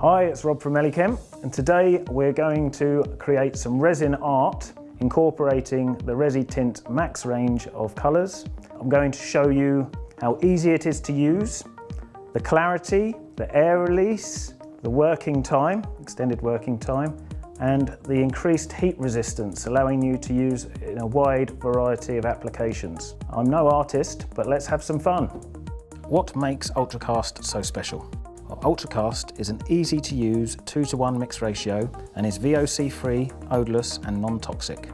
Hi, it's Rob from Eli-Chem, and today we're going to create some resin art incorporating the ResiTint Max range of colours. I'm going to show you how easy it is to use, the clarity, the air release, the working time, extended working time, and the increased heat resistance, allowing you to use in a wide variety of applications. I'm no artist, but let's have some fun. What makes UltraCast so special? Well, UltraCast is an easy to use 2:1 mix ratio and is VOC free, odourless and non-toxic.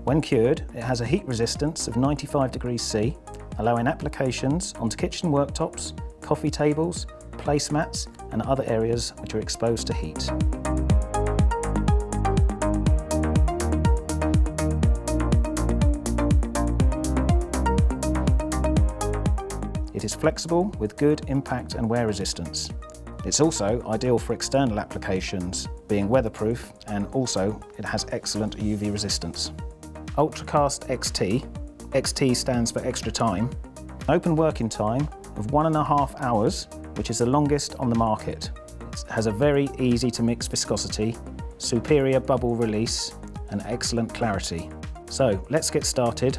When cured, it has a heat resistance of 95 degrees C, allowing applications onto kitchen worktops, coffee tables, placemats and other areas which are exposed to heat. It is flexible with good impact and wear resistance. It's also ideal for external applications, being weatherproof, and also it has excellent UV resistance. UltraCast XT, XT stands for extra time, open working time of 1.5 hours, which is the longest on the market. It has a very easy to mix viscosity, superior bubble release, and excellent clarity. So let's get started.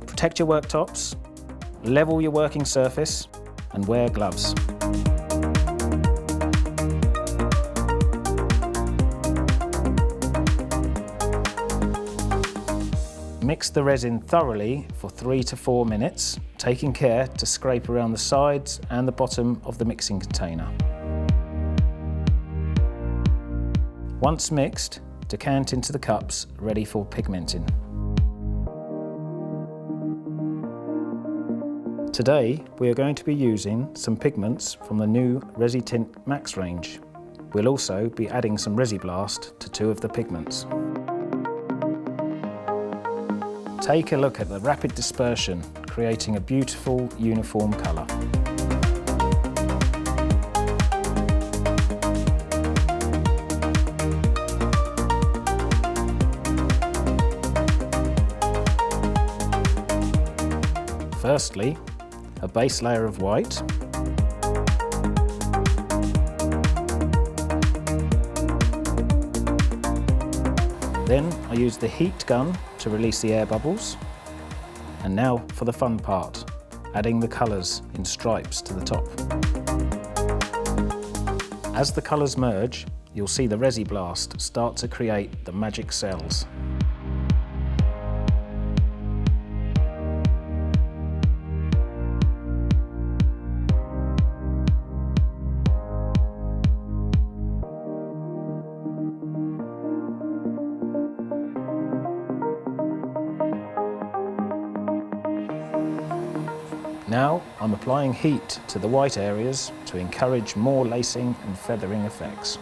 Protect your worktops, level your working surface, and wear gloves. Mix the resin thoroughly for 3 to 4 minutes, taking care to scrape around the sides and the bottom of the mixing container. Once mixed, decant into the cups ready for pigmenting. Today we are going to be using some pigments from the new ResiTint Max range. We'll also be adding some ResiBlast to 2 of the pigments. Take a look at the rapid dispersion, creating a beautiful uniform colour. Firstly, a base layer of white. Then I use the heat gun to release the air bubbles. And now for the fun part, adding the colours in stripes to the top. As the colours merge, you'll see the ResiBlast start to create the magic cells. Now I'm applying heat to the white areas to encourage more lacing and feathering effects.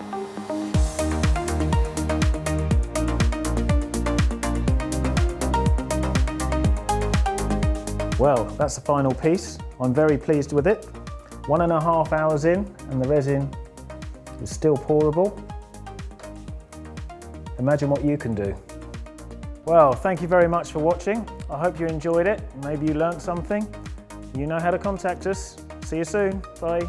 Well, that's the final piece. I'm very pleased with it. 1.5 hours in and the resin is still pourable. Imagine what you can do. Well, thank you very much for watching. I hope you enjoyed it. Maybe you learnt something. You know how to contact us. See you soon. Bye.